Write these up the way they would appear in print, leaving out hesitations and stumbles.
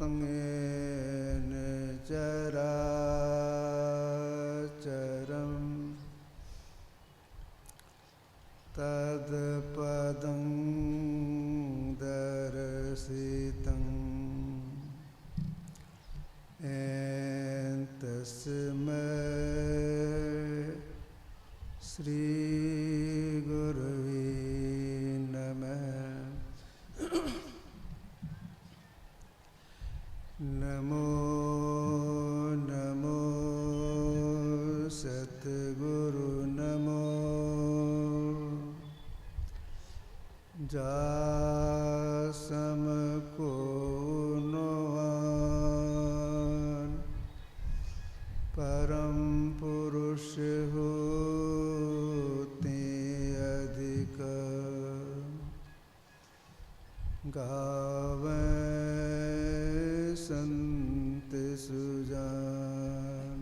पतंगेन चराचरं तत्पदं दर्शितं तस्मै श्रीगुरवे नमः। नमो नमो सद्गुरु नमो जासम को नोआन परम पुरुष होते अधिक गावे संत सुजान।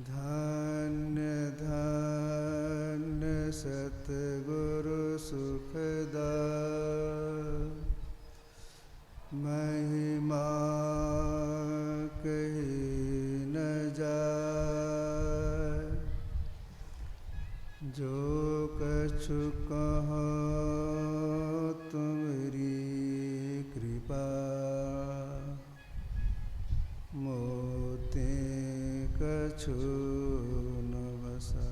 धन्य धन्य सतगुरु सुखदाय महिमा कही न जाय। जो कछु कहो तुमरी कृपा मोते कछु न बसा।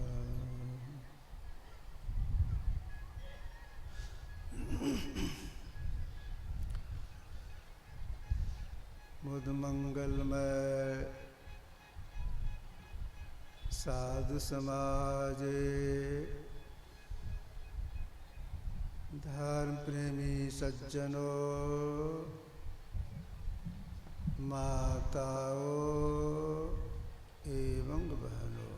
मुद मंगलमय साधु समाजे धर्म प्रेमी सज्जनों माताओं एवं बहनों,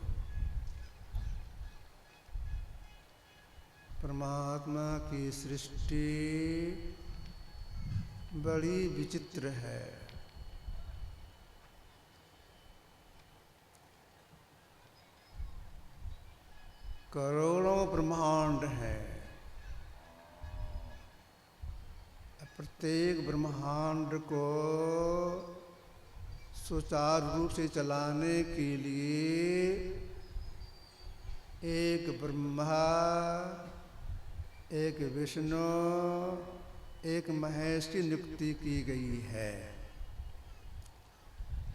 परमात्मा की सृष्टि बड़ी विचित्र है। करोड़ों ब्रह्मांड हैं। प्रत्येक ब्रह्मांड को सुचारू रूप से चलाने के लिए एक ब्रह्मा, एक विष्णु, एक महेश की नियुक्ति की गई है।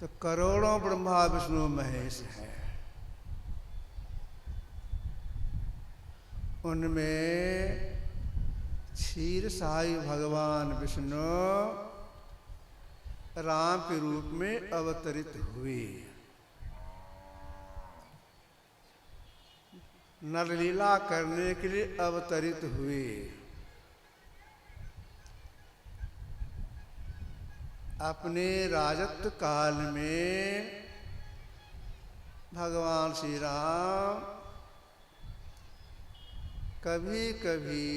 तो करोड़ों ब्रह्मा विष्णु महेश हैं। उनमें क्षीर साई भगवान विष्णु राम के रूप में अवतरित हुए। नरलीला करने के लिए अवतरित हुए। अपने राजत्व काल में भगवान श्री राम कभी कभी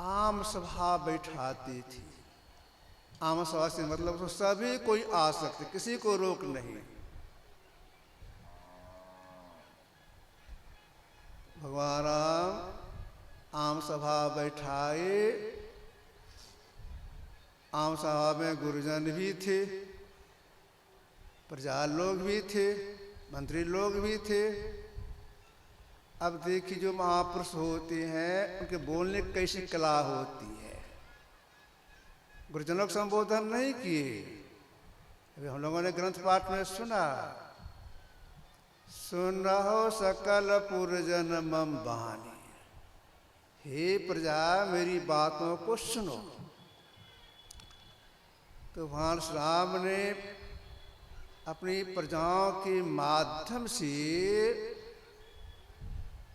आम सभा बैठाती थी। आम सभा से मतलब तो सभी कोई आ सकते, किसी को रोक नहीं। भगवान राम आम सभा बैठाए। आम सभा में गुरुजन भी थे, प्रजा लोग भी थे, मंत्री लोग भी थे। अब देखिए, जो महापुरुष होते हैं उनके बोलने की कैसी कला होती है। गुरुजनों को संबोधन नहीं किए। अभी हम लोगों ने ग्रंथ पाठ में सुना, सुनहो सकल पुरजन मम बानी। हे प्रजा, मेरी बातों को सुनो। तो भगवान श्री राम ने अपनी प्रजाओं के माध्यम से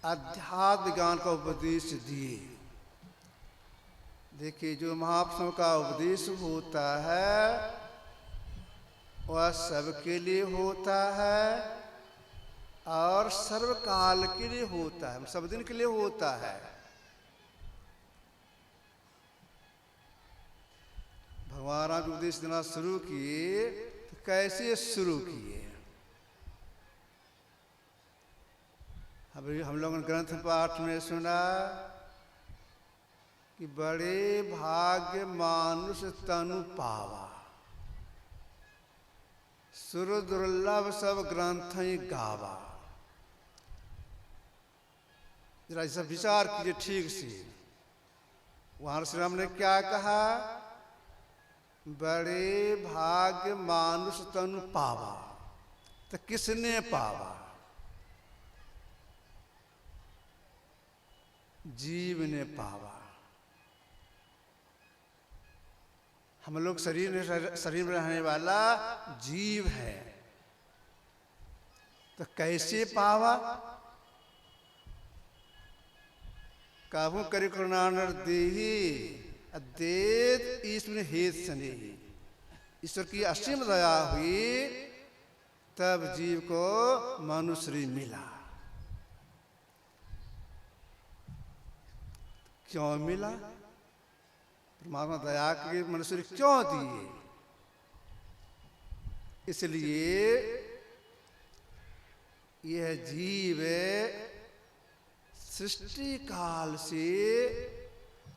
अध्यात्म ज्ञान का उपदेश दिए। देखिए, जो महापुरुषों का उपदेश होता है वह सबके लिए होता है और सर्वकाल के लिए होता है, सब दिन के लिए होता है। भगवान राम उपदेश देना शुरू किए तो कैसे शुरू किए? अभी हम लोगों ने ग्रंथ पाठ में सुना, कि बड़े भाग्य मानुष तनु पावा, सुर दुर्लभ सब ग्रंथ गावा। जरा इस विचार कीजिए ठीक से। वहां श्री राम ने क्या कहा? बड़े भाग्य मानुष तनु पावा। तो किसने पावा? जीव ने पावा। हम लोग शरीर में रहने वाला जीव है। तो कैसे पावा? काहू करी करुणानर देही अद्वैत ईश्वर हेत स्नेही। ईश्वर की असीम दया हुई तब जीव को मनुष्य मिला। क्यों मिला? परमात्मा दया के मनुष्य क्यों दिए? इसलिए यह जीव सृष्टि काल से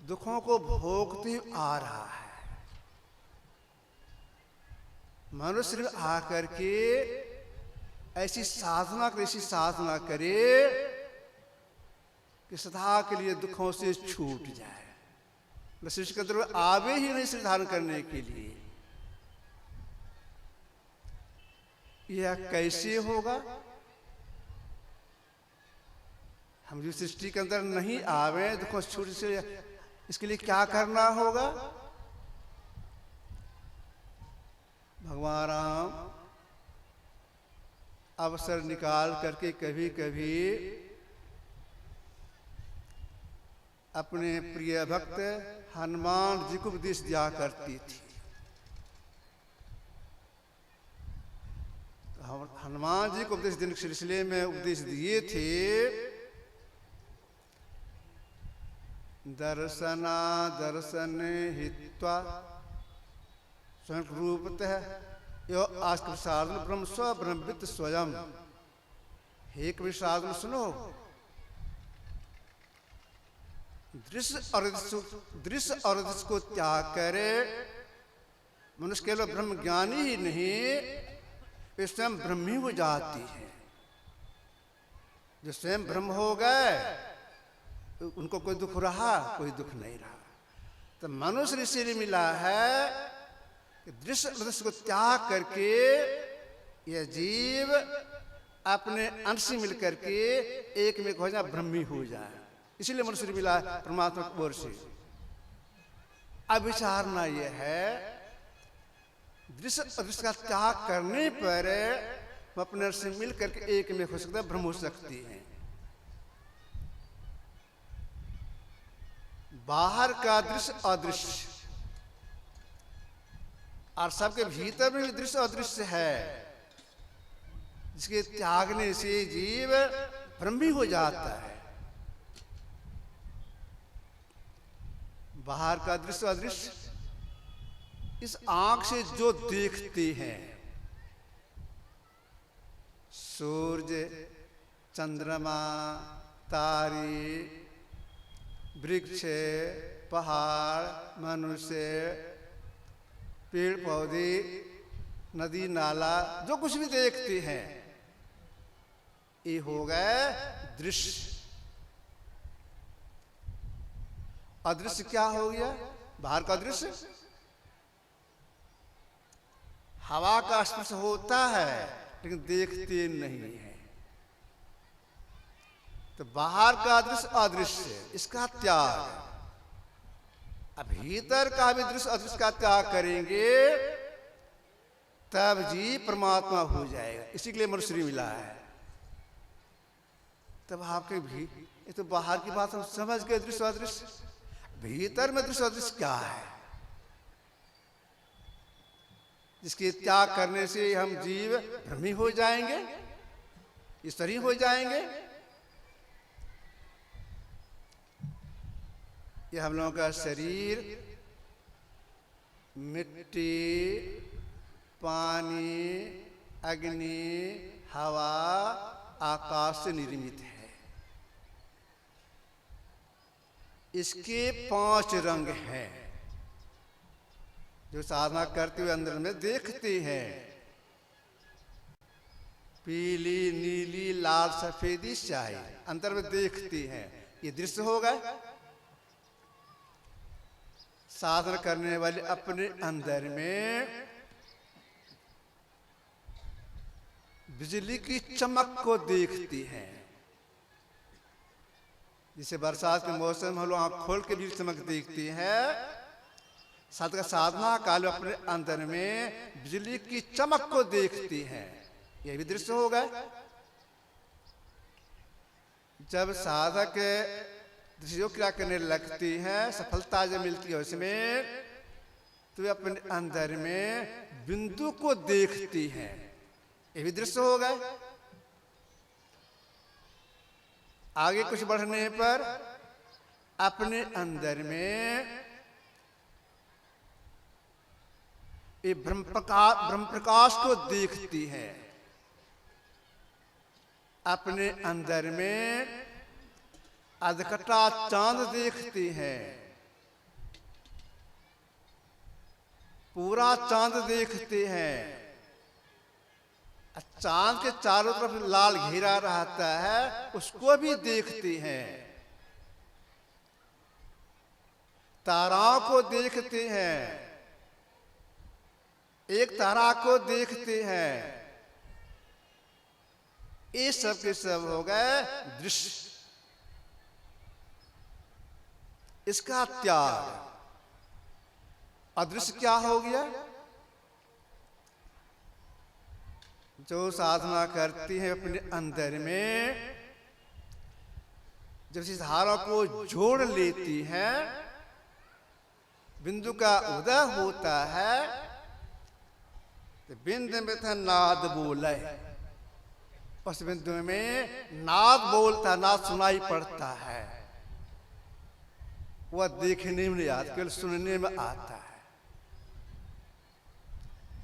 दुखों को भोगते आ रहा है। मनुष्य में आकर के ऐसी साधना करे कि सदा के लिए दुखों से छूट जाए। सृष्टि के अंदर आवे ही नहीं सिद्धांत करने के लिए। यह कैसे होगा? हम जो सृष्टि के अंदर नहीं आवे दुखों से छूट से, इसके लिए क्या करना होगा? भगवान राम अवसर निकाल करके कभी कभी अपने प्रिय भक्त हनुमान जी को उपदेश दिया करती थी। हनुमान जी को उपदेश देने के सिलसिले में उपदेश दिए थे। दर्शन हित्वा स्वयं रूपतः यो आस्क साधन ब्रह्म स्व ब्रह्मविद स्वयं। हे कवि साधन सुनो, दृश्य और दृश्य को त्याग करे मनुष्य केवल ब्रह्म ज्ञानी ही नहीं, वे स्वयं ब्रह्मी हो जाती है। जो स्वयं ब्रह्म हो गए उनको कोई दुख रहा, कोई दुख नहीं रहा। तो मनुष्य इसीलिए मिला है कि दृश्य को त्याग करके यह जीव अपने अंश से मिलकर के एक में हो जाए, ब्रह्मी हो जाए। इसीलिए मनुष्य मिला है परमात्मा की ओर से। अब विचारना यह है, दृश्य का त्याग करने पर हम अपने अंश से मिल करके एक में हो सकता है, ब्रह्म हो सकती है। बाहर का दृश्य अदृश्य और सबके भीतर में भी दृश्य अदृश्य है, जिसके त्यागने से जीव ब्रह्मी हो जाता है। बाहर का दृश्य अदृश्य इस आंख से जो देखते हैं, सूर्य, चंद्रमा, तारे, वृक्ष, पहाड़, मनुष्य, पेड़ पौधे, नदी नाला, जो कुछ भी देखते हैं ये हो गए दृश्य। अदृश्य क्या हो गया? बाहर का दृश्य हवा का स्पर्श होता है लेकिन देखते नहीं है। तो बाहर का दृश्य अदृश्य, इसका त्याग। अब भीतर का भी दृश्य अदृश्य का त्याग करेंगे तब जी परमात्मा हो जाएगा। इसी के लिए मनुष्य मिला है। तब आपके भी ये तो बाहर की बात हम समझ गए, दृश्य अदृश्य। भीतर में दृश्य अदृश्य क्या है, जिसके त्याग करने से हम जीव भ्रमी हो जाएंगे, ईश्वरी हो जाएंगे। ये हम लोगों का शरीर मिट्टी, पानी, अग्नि, हवा, आकाश से निर्मित है। इसके 5 रंग हैं जो साधना करते हुए अंदर में देखते हैं। पीली, नीली, लाल, सफेदी, स्याही अंतर में देखती हैं। ये दृश्य हो गए। साधना करने वाले अपने अंदर में बिजली की चमक को देखती हैं। जिसे बरसात के मौसम में लोग आँख खोल के भी चमक देखती है, साधना काल में अपने अंदर में बिजली की चमक को देखती हैं। यह भी दृश्य हो गए। जब साधक दृश्य क्रिया करने लगती है, सफलता जब मिलती है उसमें, तो वे अपने अंदर में बिंदु को देखती हैं। ये भी दृश्य हो गए। आगे कुछ बढ़ने पर अपने अंदर में ये ब्रह्म प्रकाश को देखती है। अपने अंदर में अधकटा चांद देखती है। पूरा चांद देखते हैं। चांद के चारों तरफ लाल घेरा रहता है, उसको भी देखती हैं। ताराओं को देखते हैं। एक तारा को देखते हैं। ये सब के सब हो गए दृश्य। इसका त्याग। अदृश्य क्या हो गया? जो साधना करती है अपने अंदर में, जब इस धारा को जोड़ लेती है, बिंदु का उदय होता है, तो बिंदु में था नाद बोले। उस बिंदु में नाद बोलता, नाद सुनाई पड़ता है। वह देखने में नहीं आता, केवल सुनने में आता है।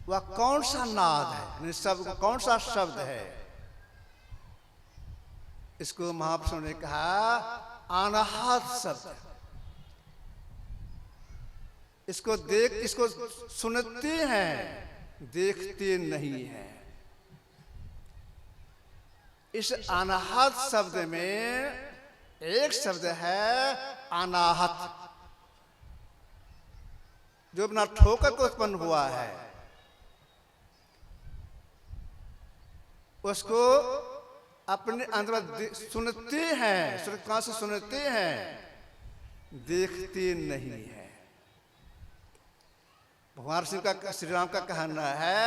वह कौन सा नाद है, शब्द कौन सा शब्द है? इसको महापुरुषों ने कहा अनाहत शब्द। इसको सुनते हैं, देखते नहीं है। इस अनाहत शब्द में एक शब्द है अनाहत, जो बिना ठोकर को उत्पन्न हुआ है। उसको अपने अंदर सुनते हैं। कहां से सुनते हैं? देखते नहीं है। भगवान श्री राम का कहना है,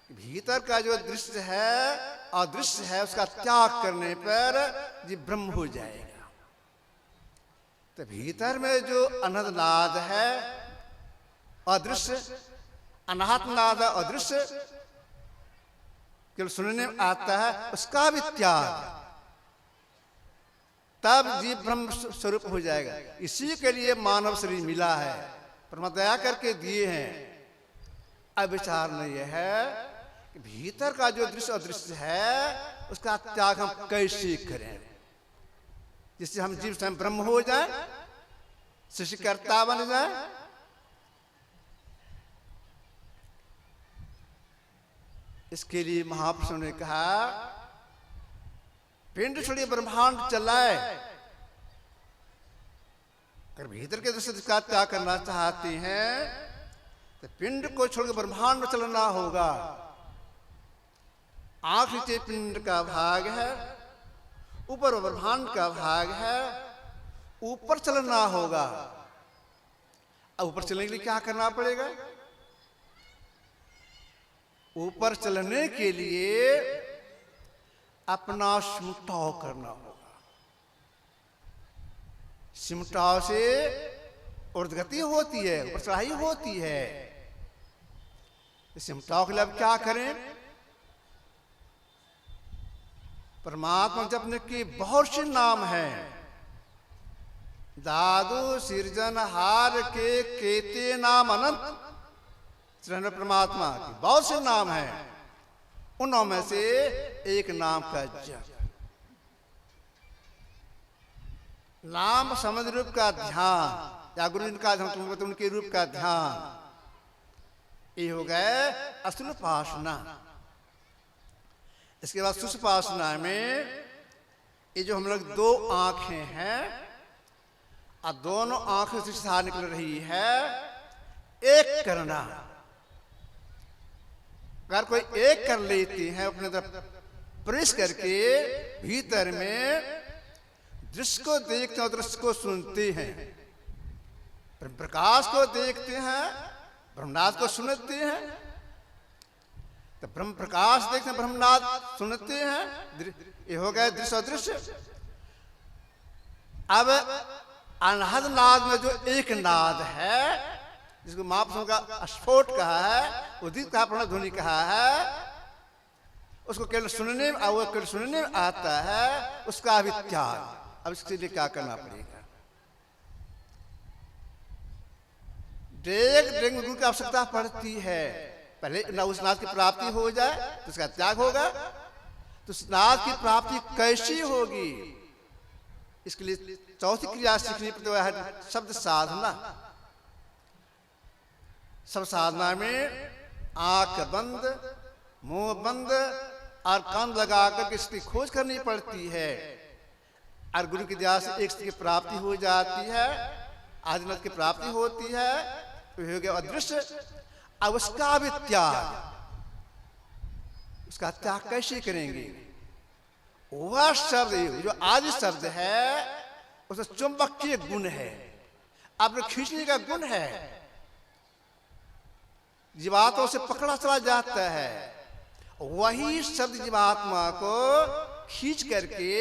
भीतर का जो दृश्य है अदृश्य है, उसका त्याग करने पर जी ब्रह्म हो जाएगा। तो भीतर में जो अनहद नाद है अदृश्य, अनाहत नाद है अदृश्य, केवल सुनने में आता है, उसका भी त्याग, तब जीव ब्रह्म स्वरूप हो जाएगा। इसी के लिए मानव शरीर मिला है, परमात्मा दया करके दिए हैं। अब विचार नहीं है कि भीतर का जो दृश्य अदृश्य है उसका त्याग हम कैसे करें, जिससे हम जीव स्वयं ब्रह्म हो जाए, सृष्टिकर्ता बन जाए। इसके लिए महापुरुषों ने कहा पिंड छोड़िए ब्रह्मांड चलाए। अगर भीतर के दृश्य का त्याग करना चाहते हैं तो पिंड को छोड़कर ब्रह्मांड में चलना होगा। आंख नीचे पिंड का भाग है, ऊपर ब्रह्मांड का भाग है, ऊपर चलना होगा। अब ऊपर चलने के लिए क्या करना पड़ेगा? ऊपर चलने के लिए अपना सिमटाव करना होगा। सिमटाव से ऊर्ध्वगति होती है, ऊपर चढ़ाई होती है। सिमटाव के लिए अब क्या करें? परमात्मा जपने के बहुत से नाम हैं। दादू सृजनहार के केते नाम अनंत। परमात्मा के बहुत से नाम हैं, उन नाम में से एक नाम का जप। नाम समझ रूप का ध्यान, या गुरु जिनका ध्यान तुमको तो उनके रूप का ध्यान, ये हो गए असल उपासना। इसके बाद सुषुपासना में ये जो हम लोग दो आंखें हैं और दोनों आंखों से धार निकल रही है, एक करना। अगर कोई एक कर लेते हैं अपने तरफ प्रवेश करके भीतर में, दृश्य को देखते हैं, दृश्य को सुनते हैं, प्रकाश को देखते हैं, ब्रह्मनाद को सुनते हैं, तो ब्रह्म प्रकाश देखते हैं, ब्रह्मनाद सुनते हैं, ये हो गया दृश्य अदृश्य। अब अनहद नाद में जो एक नाद है, जिसको महापुरुषों का स्फोट कहा है, उदित कहा, प्रणव ध्वनि कहा है, उसको केवल सुनने में, वो केवल सुनने में आता है, उसका भी त्याग। अब इसके लिए क्या करना पड़ेगा? डेग डेग गुरु की आवश्यकता पड़ती है। पहले ना उस नाद की प्राप्ति हो जाए तो उसका त्याग होगा। तो उस नाद की प्राप्ति कैसी होगी? इसके लिए चौथी क्रिया सीखनी पड़ती है, शब्द साधना। सब साधना में आंख बंद, मुंह बंद और कान लगा करके इसकी खोज करनी पड़ती है। और गुरु की दया से एक की प्राप्ति हो जाती है, आदिनाथ की प्राप्ति होती है, तो हो गया अदृश्य। अब उसका भी त्याग, उसका त्याग कैसे करेंगे? वह शब्द जो आदि शब्द है, उसमें चुंबकीय गुण है, अपने खींचने का गुण है, जीवात्मा से पकड़ा चला जाता है। वही शब्द जीवात्मा को खींच करके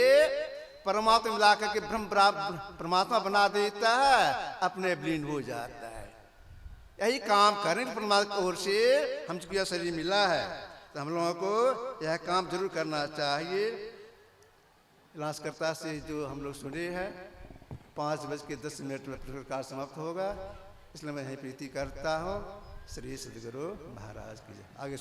परमात्मा मिला करके ब्रह्म परमात्मा बना देता है, अपने विलीन हो जाता है। यही काम करें परमात्मा की ओर से हम चुकी यह शरीर मिला है, तो हम लोगों को यह काम जरूर करना चाहिए। विलासकर्ता से जो हम लोग सुने हैं 5:10 में प्रकार समाप्त होगा, इसलिए मैं यही प्रीति करता हूँ। श्री सद्गुरु महाराज की जय। आगे